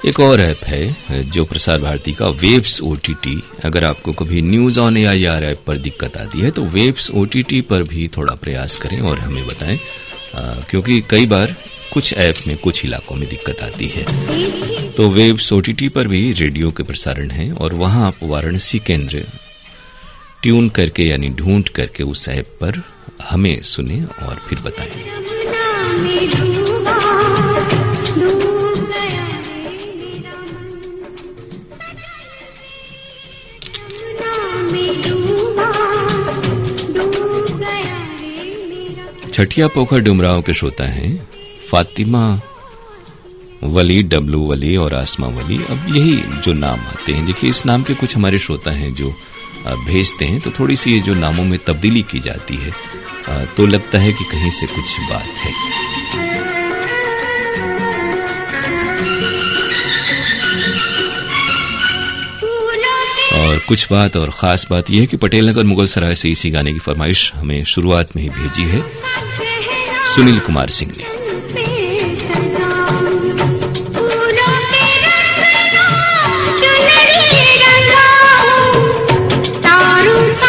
एक और ऐप है जो प्रसार भारती का, वेव्स ओटीटी। अगर आपको कभी न्यूज ऑन AIR ऐप पर दिक्कत आती है तो वेव्स ओटीटी पर भी थोड़ा प्रयास करें और हमें बताएं, क्योंकि कई बार कुछ ऐप में कुछ इलाकों में दिक्कत आती है। तो वेव्स ओटीटी पर भी रेडियो के प्रसारण है और वहां आप वाराणसी केंद्र ट्यून करके यानी ढूंढ करके उस ऐप पर हमें सुने और फिर बताएं। छठिया पोखर डुमराव के श्रोता हैं फातिमा वली, डब्लू वली और आसमा वली। अब यही जो नाम आते हैं, देखिए इस नाम के कुछ हमारे श्रोता हैं जो भेजते हैं तो थोड़ी सी ये जो नामों में तब्दीली की जाती है तो लगता है कि कहीं से कुछ बात है। और कुछ बात और खास बात यह है कि पटेल नगर मुगल सराय से इसी गाने की फरमाइश हमें शुरुआत में ही भेजी है सुनील कुमार सिंह ने। तारों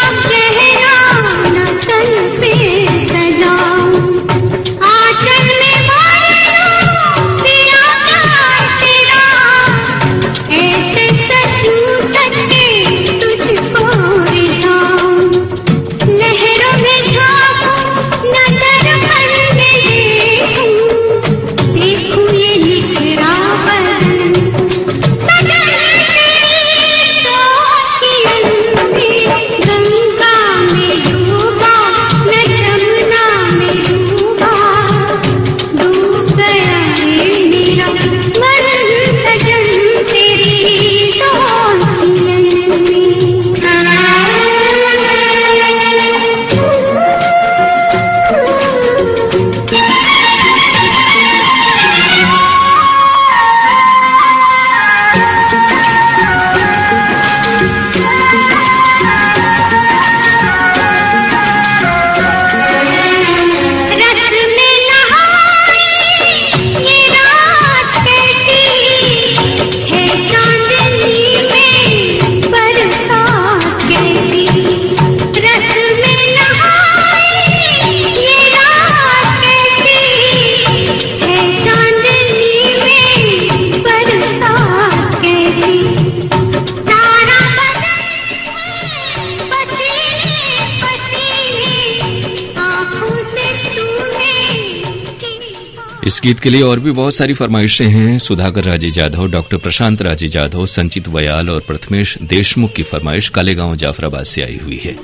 इस गीत के लिए और भी बहुत सारी फरमाइशें हैं। सुधाकर राजे जाधव, डॉक्टर प्रशांत राजे जाधव, संचित वयाल और प्रथमेश देशमुख की फरमाइश कालेगांव जाफराबाद से आई हुई है।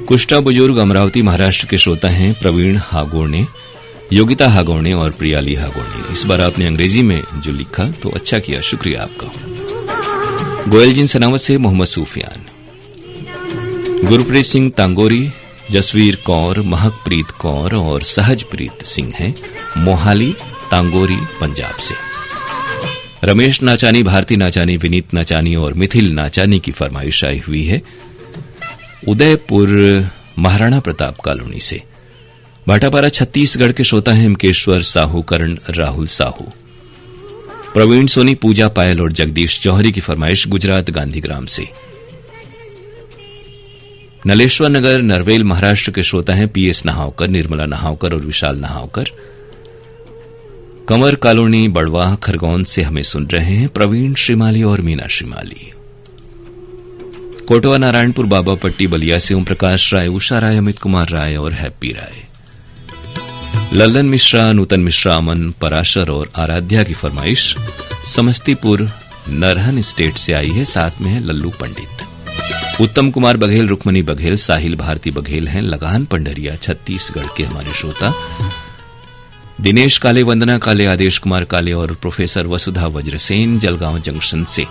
कुष्टा बुजुर्ग अमरावती महाराष्ट्र के श्रोता हैं प्रवीण हागोड़ने, योगिता हागोड़ने और प्रियाली हागोड़ने। इस बार आपने अंग्रेजी में जो लिखा तो अच्छा किया, शुक्रिया आपका। गोयल जिन सनावत से मोहम्मद सूफियान, गुरप्रीत सिंह तांगोरी, जसवीर कौर, महकप्रीत कौर और सहजप्रीत सिंह हैं मोहाली तांगोरी पंजाब से। रमेश नाचानी, भारती नाचानी, विनीत नाचानी और मिथिल नाचानी की फरमाइश आई हुई है उदयपुर महाराणा प्रताप कॉलोनी से। भाटापारा छत्तीसगढ़ के श्रोता हैं हिमकेश्वर साहू, करण राहुल साहू, प्रवीण सोनी, पूजा पायल और जगदीश जौहरी की फरमाइश गुजरात गांधीग्राम से। नलेश्वर नगर नरवेल महाराष्ट्र के श्रोता हैं पीएस नहावकर, निर्मला नहावकर और विशाल नहावकर। कंवर कॉलोनी बड़वाह खरगोन से हमें सुन रहे हैं प्रवीण श्रीमाली और मीना श्रीमाली। कोटवा नारायणपुर बाबा पट्टी बलिया से ओम प्रकाश राय, उषा राय, अमित कुमार राय और हैप्पी राय। लल्लन मिश्रा, नूतन मिश्रा, अमन पराशर और आराध्या की फरमाइश समस्तीपुर नरहन स्टेट से आई है। साथ में है लल्लू पंडित। उत्तम कुमार बघेल, रुक्मणी बघेल, साहिल भारती बघेल हैं लगान पंडरिया छत्तीसगढ़ के हमारे श्रोता। दिनेश काले, वंदना काले, आदेश कुमार काले और प्रोफेसर वसुधा वज्रसेन जलगांव जंक्शन से।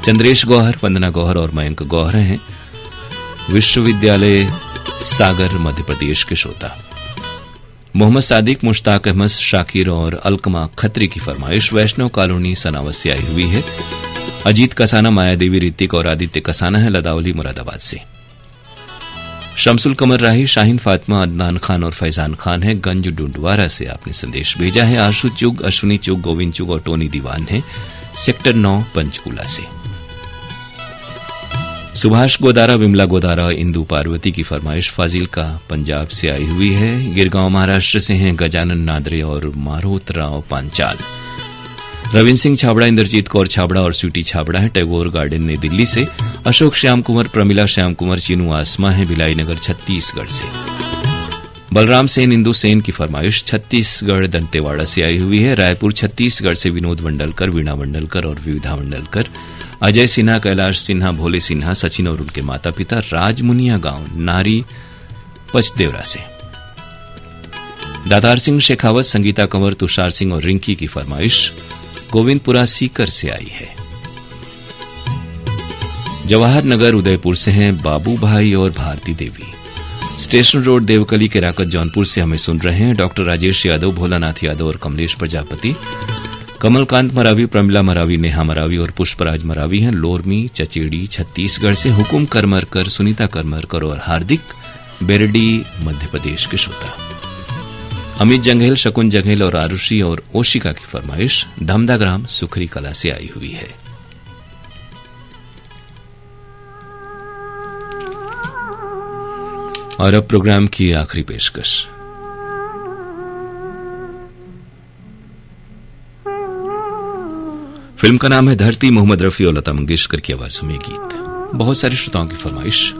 चंद्रेश गौहर, वंदना गौहर और मयंक गौहर हैं विश्वविद्यालय सागर मध्य प्रदेश के श्रोता। मोहम्मद सादिक, मुश्ताक अहमद, शाकिर और अलकमा खत्री की फरमाइश वैष्णव कॉलोनी सनावत से आई हुई है। अजीत कसाना, माया देवी, ऋतिक और आदित्य कसाना है लदावली मुरादाबाद से। शमसुल कमर राही, शाहीन फातिमा, अदनान खान और फैजान खान है गंज डुंडवारा से आपने संदेश भेजा है। आशु चुग, अश्विनी चुग, गोविंद चुग और टोनी दीवान है सेक्टर 9 पंचकूला से। सुभाष गोदारा, विमला गोदारा, इंदु पार्वती की फरमाइश फाजिलका पंजाब से आई हुई है। गिरगांव महाराष्ट्र से हैं गजानन नादरे और मारोत राव पांचाल। रविंद्र सिंह छाबड़ा, इंद्रजीत कौर छाबड़ा और स्वीटी छाबड़ा है टैगोर गार्डन नई दिल्ली से। अशोक श्याम कुंवर, प्रमिला श्याम कुंवर, चीनू आसमा है भिलाई नगर छत्तीसगढ़ से। बलराम सेन, इंदु सेन की फरमाइश छत्तीसगढ़ दंतेवाड़ा से आई हुई है। रायपुर छत्तीसगढ़ से विनोद वंडलकर, वीणा वंडलकर और विविधा वंडलकर। अजय सिन्हा, कैलाश सिन्हा, भोले सिन्हा, सचिन और उनके माता पिता राजमुनिया गांव नारी पचदेवरा से। दातार सिंह शेखावत, संगीता कंवर, तुषार सिंह और रिंकी की फरमाइश गोविंदपुरा सीकर से आई है। जवाहर नगर उदयपुर से हैं बाबू भाई और भारती देवी। स्टेशन रोड देवकली के राकत जौनपुर से हमें सुन रहे हैं डॉक्टर राजेश यादव, भोलानाथ यादव और कमलेश प्रजापति। कमलकांत मरावी, प्रमिला मरावी, नेहा मरावी और पुष्पराज मरावी हैं लोरमी चचेड़ी छत्तीसगढ़ से। हुकुम करमरकर, सुनीता करमरकर और हार्दिक बेरडी मध्य प्रदेश के श्रोता। अमित जंघेल, शकुन जंघेल और आरुषि और ओशिका की फरमाइश धमदाग्राम सुखरी कला से आई हुई है। और अब प्रोग्राम की आखिरी पेशकश। फिल्म का नाम है धरती, मोहम्मद रफी और लता मंगेशकर की आवाजों में गीत। बहुत सारे श्रोताओं की फरमाइश।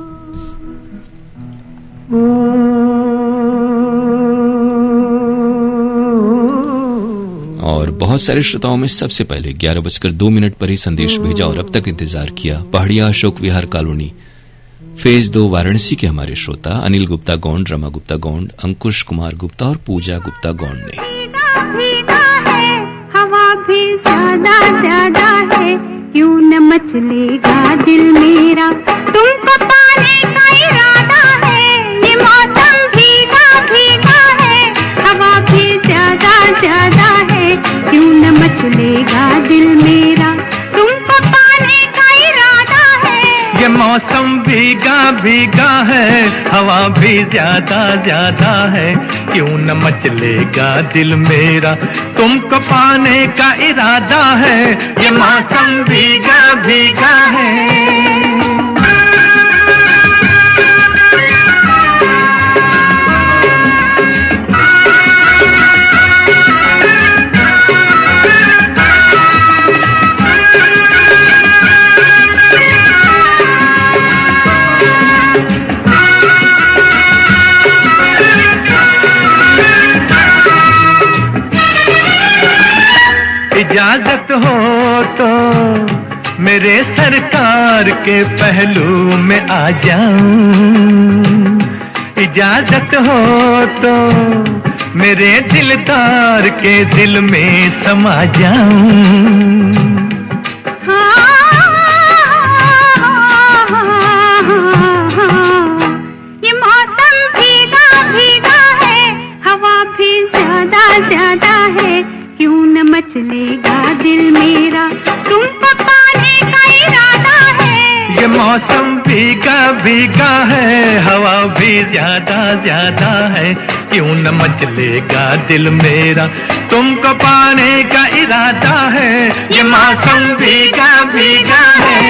और बहुत सारे श्रोताओं में सबसे पहले 11:02 पर ही संदेश भेजा और अब तक इंतजार किया पहाड़िया अशोक विहार कॉलोनी फेज 2 वाराणसी के हमारे श्रोता अनिल गुप्ता गौंड, रमा गुप्ता गौंड, अंकुश कुमार गुप्ता और पूजा गुप्ता गौंड ने। हवा भी ज्यादा ज्यादा है, क्यों न मचलेगा दिल मेरा, तुमको पाने का इरादा है। ये मौसम भीगा भीगा है, हवा भी ज्यादा ज्यादा है, क्यों न मचलेगा दिल मेरा, तुमको पाने का इरादा है। ये मौसम भीगा भीगा है, हवा भी ज्यादा ज्यादा है, क्यों न मचलेगा दिल मेरा, तुमको पाने का इरादा है। ये मौसम भीगा भीगा है। मेरे सरकार के पहलू में आ जाऊं, इजाजत हो तो मेरे दिलदार के दिल में समा जाऊं। ये मौसम भीगा भीगा है, हवा भी ज्यादा ज्यादा है, क्यों न मचलेगा दिल मेरा, तुमको पाने का इरादा है। ये मौसम भीगा भीगा है, हवा भी ज्यादा ज्यादा है, क्यों न मचलेगा दिल मेरा, तुमको पाने का इरादा है। ये मौसम भीगा भीगा है।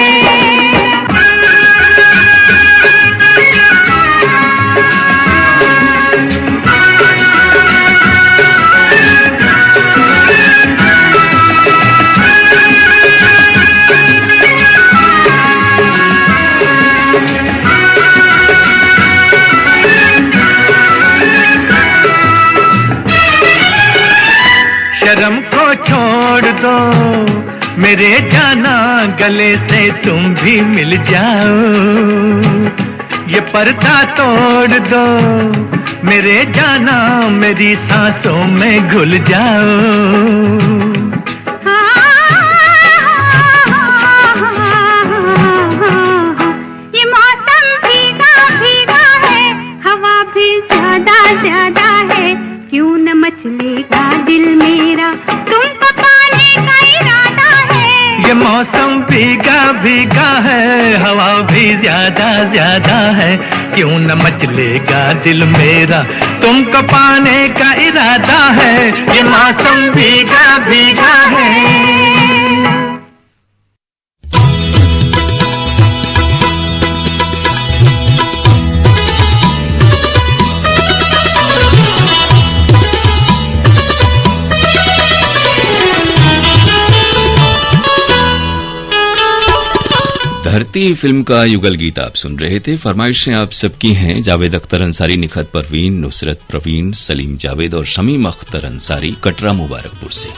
शर्म को छोड़ दो मेरे जाना, गले से तुम भी मिल जाओ, ये पर्दा तोड़ दो मेरे जाना, मेरी सांसों में घुल जाओ। ये मौसम भीगा भीगा है, हवा भी ज्यादा ज्यादा है, क्यों न मचलेगा दिल मेरा, तुमको पाने का इरादा है। ये मौसम भीगा भीगा है, हवा भी ज्यादा ज्यादा है, क्यों न मचलेगा दिल मेरा, तुमको पाने का इरादा है। ये मौसम भीगा भीगा है। धरती फिल्म का युगल गीत आप सुन रहे थे। फरमाइशें आप सबकी हैं, जावेद अख्तर अंसारी, निखत परवीन, नुसरत प्रवीण, सलीम जावेद और शमीम अख्तर अंसारी, कटरा मुबारकपुर से।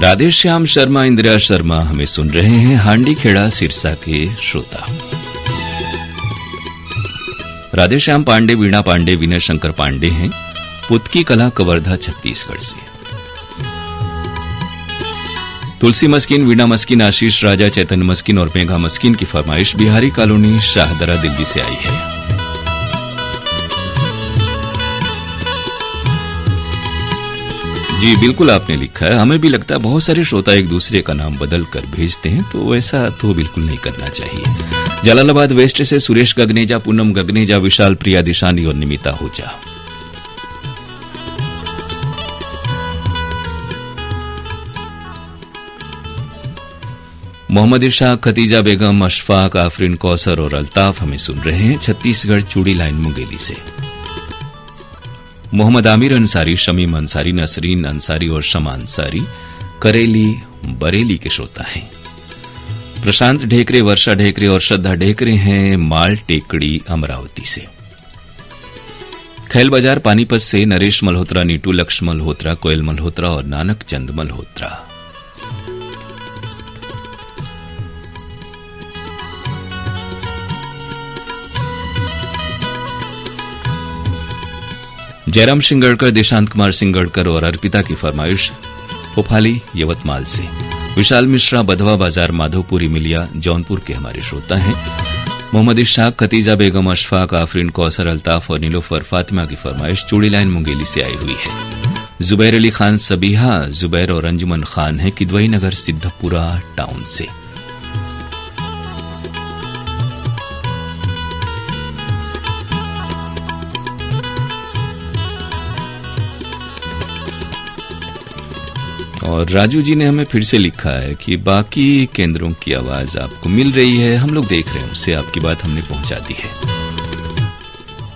राधेश्याम शर्मा, इंदिरा शर्मा हमें सुन रहे हैं, हांडी खेड़ा सिरसा के श्रोता। राधेश्याम पांडे, वीणा पांडे, विनय शंकर पांडे हैं, पुतकी कला, कवर्धा, छत्तीसगढ़ से। तुलसी मस्किन, वीणा मस्किन, आशीष राजा, चैतन्य मस्किन और मेघा मस्किन की फरमाइश बिहारी कॉलोनी, शाहदरा, दिल्ली से आई है। जी बिल्कुल आपने लिखा है, हमें भी लगता है बहुत सारे श्रोता एक दूसरे का नाम बदल कर भेजते हैं, तो ऐसा तो बिल्कुल नहीं करना चाहिए। जलालाबाद वेस्ट से सुरेश गगनेजा, पूनम गगनेजा, विशाल, प्रिया दिशानी और निमिता हुजा। मोहम्मद इरशाद, खतीजा बेगम, अशफाक, आफरीन, कौसर और अल्ताफ हमें सुन रहे हैं, छत्तीसगढ़ चूड़ी लाइन मुंगेली से। मोहम्मद आमिर अंसारी, शमीम अंसारी, नसरीन अंसारी और शमा अंसारी करेली बरेली के श्रोता हैं। प्रशांत ढेकरे, वर्षा ढेकरे और श्रद्धा ढेकरे हैं माल टेकड़ी अमरावती से। खैल बाजार पानीपत से नरेश मल्होत्रा, नीटू लक्ष्य मल्होत्रा, कोयल मल्होत्रा और नानक चंद मल्होत्रा। जयराम सिंगड़कर, देशांत कुमार सिंगड़कर और अर्पिता की फरमाइश फोफाली यवतमाल से। विशाल मिश्रा, बधवा बाजार, माधोपुरी मिलिया, जौनपुर के हमारे श्रोता हैं। मोहम्मद इशाक, खतीजा बेगम, अशफाक, आफरीन, कौसर, अल्ताफ और नीलोफर फातिमा की फरमाइश चूड़ी लाइन मुंगेली से आई हुई है। जुबैर अली खान, सबीहा, जुबैर और अंजुमन खान है किदवई नगर, सिद्धपुरा टाउन से। और राजू जी ने हमें फिर से लिखा है कि बाकी केंद्रों की आवाज आपको मिल रही है, हम लोग देख रहे हैं, उससे आपकी बात हमने पहुंचा दी है।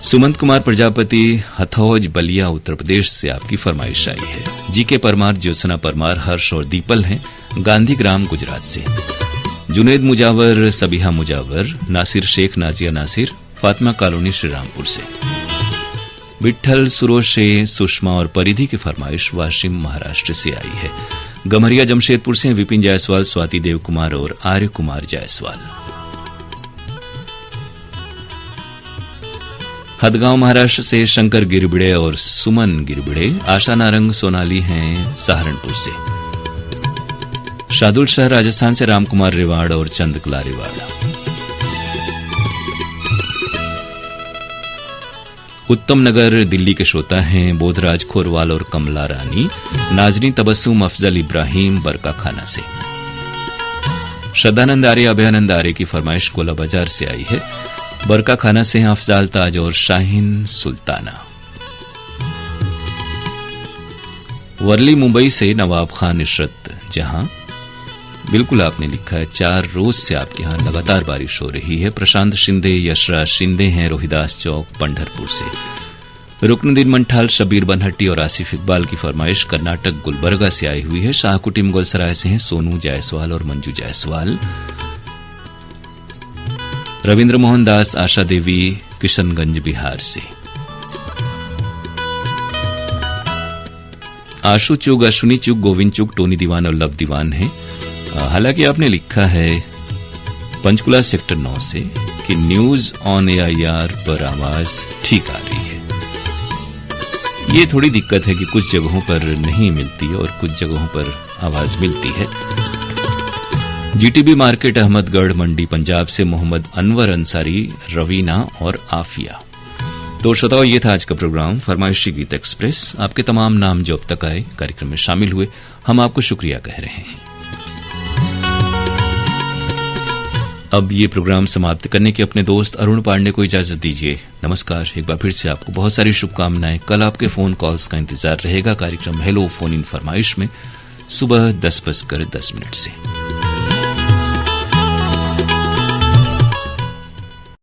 सुमंत कुमार प्रजापति, हथौज, बलिया, उत्तर प्रदेश से आपकी फरमाइश आई है। जीके परमार, ज्योत्सना परमार, हर्ष और दीपल हैं गांधीग्राम, गुजरात से। जुनेद मुजावर, सबीहा मुजावर, नासिर शेख, नाजिया नासिर, फातिमा कॉलोनी, श्रीरामपुर से। विठल सुरोशे सुषमा और परिधि की फरमाइश वाशिम महाराष्ट्र से आई है। गम्हरिया जमशेदपुर से विपिन जायसवाल, स्वाति देव कुमार और आर्य कुमार जायसवाल। हदगांव महाराष्ट्र से शंकर गिरबिड़े और सुमन गिरबिड़े। आशा नारंग सोनाली हैं सहारनपुर से। शादुल शाह राजस्थान से रामकुमार रेवाड़ और चंदकला रेवाड़ा। उत्तम नगर दिल्ली के श्रोता हैं बोधराज खोरवाल और कमला रानी। नाजनी तबस्सुम अफजल इब्राहिम बरका खाना से। श्रद्धानंद आर्य अभयानंद आर्य की फरमाइश गोला बाजार से आई है। बरका खाना से हैं अफजाल ताज और शाहीन सुल्ताना। वर्ली मुंबई से नवाब खान इशरत जहां। बिल्कुल आपने लिखा है 4 रोज से आपके यहां लगातार बारिश हो रही है। प्रशांत शिंदे, यशराज शिंदे हैं रोहिदास चौक पंढरपुर से। रुकनुद्दीन मंठाल, शबीर बनहट्टी और आसिफ इकबाल की फरमाइश कर्नाटक गुलबर्गा से आई हुई है। शाहकुटी मुगलसराय से हैं सोनू जायसवाल और मंजू जायसवाल। रविंद्र मोहन दास, आशा देवी किशनगंज बिहार से। आशु चुग, अश्विनी चुग, गोविंद चुग, टोनी दीवान और लव दीवान हैं। हालांकि आपने लिखा है पंचकुला सेक्टर 9 से कि न्यूज ऑन AIR पर आवाज ठीक आ रही है। ये थोड़ी दिक्कत है कि कुछ जगहों पर नहीं मिलती और कुछ जगहों पर आवाज मिलती है। GTB मार्केट, अहमदगढ़ मंडी, पंजाब से मोहम्मद अनवर अंसारी, रवीना और आफिया। तो श्रोताओं, ये था आज का प्रोग्राम फरमाइशी गीत एक्सप्रेस। आपके तमाम नाम जो अब तक आए कार्यक्रम में शामिल हुए, हम आपको शुक्रिया कह रहे हैं। अब ये प्रोग्राम समाप्त करने के अपने दोस्त अरुण पांडे को इजाजत दीजिए। नमस्कार। एक बार फिर से आपको बहुत सारी शुभकामनाएं। कल आपके फोन कॉल्स का इंतजार रहेगा कार्यक्रम हेलो फोन इन फरमाइश में सुबह 10:10 से।